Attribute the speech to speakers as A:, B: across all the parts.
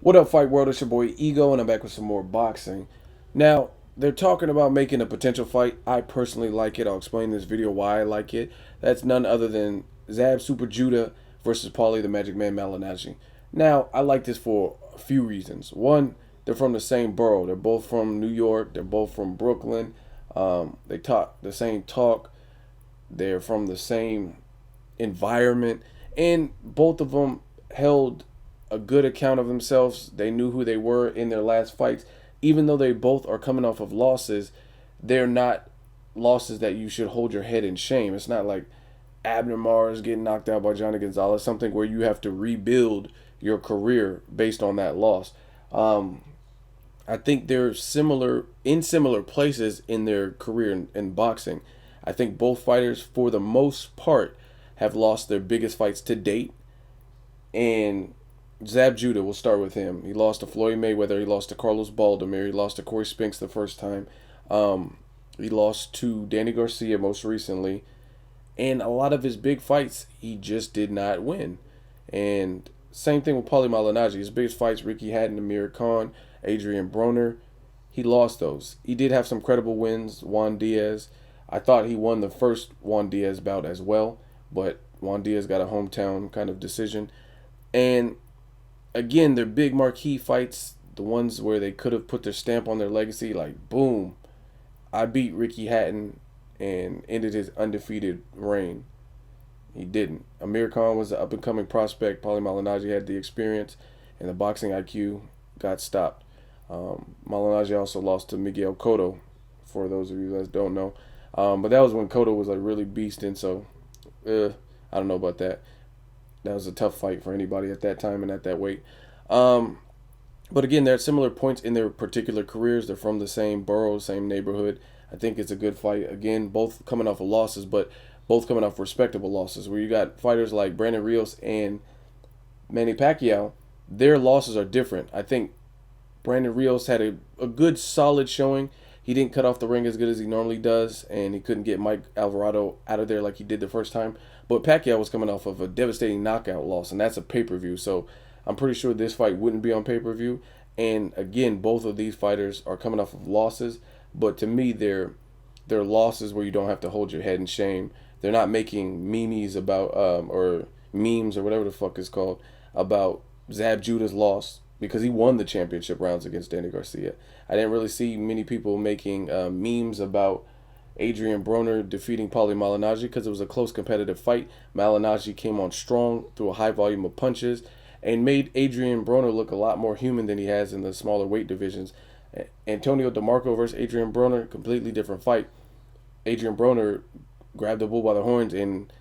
A: What up, Fight World? It's your boy Ego, and I'm back with some more boxing. Now, they're talking about making a potential fight. I personally like it. I'll explain in this video why I like it. That's none other than Zab Super Judah versus Paulie the Magic Man Malignaggi. Now, I like this for a few reasons. One, they're from the same borough. They're both from New York. They're both from Brooklyn. They talk the same talk. They're from the same environment, and both of them held a good account of themselves. They knew who they were in their last fights. Even though they both are coming off of losses, they're not losses that you should hold your head in shame. It's not like Abner Mars getting knocked out by Johnny Gonzalez, something where you have to rebuild your career based on that loss. I think they're similar places in their career in boxing. I think both fighters, for the most part, have lost their biggest fights to date. And Zab Judah, we'll start with him. He lost to Floyd Mayweather. He lost to Carlos Baldomir. He lost to Corey Spinks the first time. He lost to Danny Garcia most recently. And a lot of his big fights, he just did not win. And same thing with Paulie Malignaggi. His biggest fights, Ricky Hatton, Amir Khan, Adrian Broner, he lost those. He did have some credible wins. Juan Diaz, I thought he won the first Juan Diaz bout as well, but Juan Diaz got a hometown kind of decision. And again, their big marquee fights, the ones where they could have put their stamp on their legacy, like boom, I beat Ricky Hatton and ended his undefeated reign. He didn't. Amir Khan was an up and coming prospect. Paulie Malignaggi had the experience, and the boxing IQ got stopped. Malignaggi also lost to Miguel Cotto, for those of you that don't know. But that was when Cotto was like really beasting, so I don't know about that. That was a tough fight for anybody at that time and at that weight. But again, they're at similar points in their particular careers. They're from the same borough, same neighborhood. I think it's a good fight. Again, both coming off of losses, but both coming off respectable losses. Where you got fighters like Brandon Rios and Manny Pacquiao, their losses are different. I think Brandon Rios had a good, solid showing. He didn't cut off the ring as good as he normally does, and he couldn't get Mike Alvarado out of there like he did the first time. But Pacquiao was coming off of a devastating knockout loss, and that's a pay-per-view. So I'm pretty sure this fight wouldn't be on pay-per-view. And again, both of these fighters are coming off of losses, but to me, they're losses where you don't have to hold your head in shame. They're not making memes about or memes or whatever the fuck it's called about Zab Judah's loss because he won the championship rounds against Danny Garcia. I didn't really see many people making memes about Adrian Broner defeating Paulie Malignaggi because it was a close competitive fight. Malignaggi came on strong through a high volume of punches and made Adrian Broner look a lot more human than he has in the smaller weight divisions. Antonio DeMarco versus Adrian Broner, completely different fight. Adrian Broner grabbed the bull by the horns and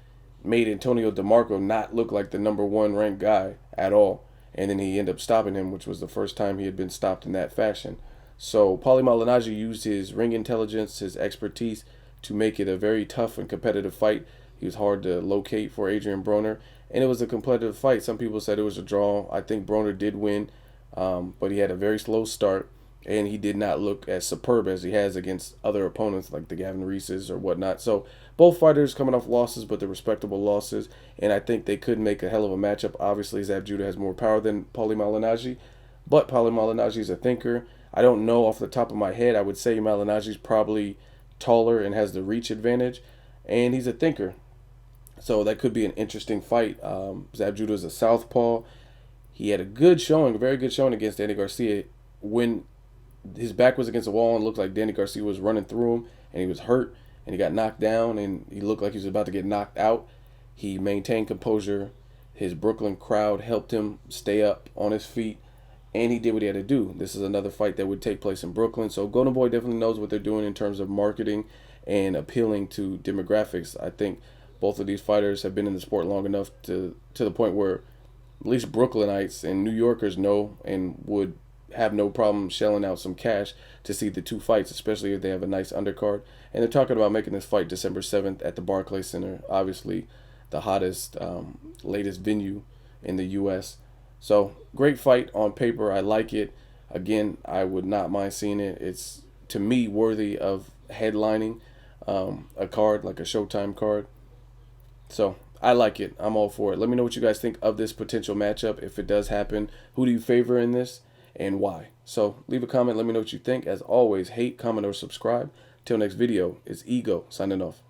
A: made Antonio DeMarco not look like the number one ranked guy at all. And then he ended up stopping him, which was the first time he had been stopped in that fashion. So Paulie Malignaggi used his ring intelligence, his expertise to make it a very tough and competitive fight. He was hard to locate for Adrian Broner, and it was a competitive fight. Some people said it was a draw. I think Broner did win, but he had a very slow start, and he did not look as superb as he has against other opponents like the Gavin Reeses or whatnot. So both fighters coming off losses, but they're respectable losses, and I think they could make a hell of a matchup. Obviously, Zab Judah has more power than Paulie Malignaggi, but Paulie Malignaggi is a thinker. I don't know off the top of my head. I would say Malignaggi's probably taller and has the reach advantage, and he's a thinker. So that could be an interesting fight. Zab Judah is a southpaw. He had a good showing, a very good showing against Danny Garcia when his back was against the wall and looked like Danny Garcia was running through him and he was hurt and he got knocked down and he looked like he was about to get knocked out. He maintained composure. His Brooklyn crowd helped him stay up on his feet and he did what he had to do. This is another fight that would take place in Brooklyn. So Golden Boy definitely knows what they're doing in terms of marketing and appealing to demographics. I think both of these fighters have been in the sport long enough to the point where at least Brooklynites and New Yorkers know and would have no problem shelling out some cash to see the two fights, especially if they have a nice undercard. And they're talking about making this fight December 7th at the Barclays Center, obviously the hottest, latest venue in the U.S. So great fight on paper. I like it. Again, I would not mind seeing it. It's, to me, worthy of headlining a card, like a Showtime card. So I like it. I'm all for it. Let me know what you guys think of this potential matchup. If it does happen, who do you favor in this and why? So leave a comment. Let me know what you think. As always, hate, comment, or subscribe. Till next video, it's Ego signing off.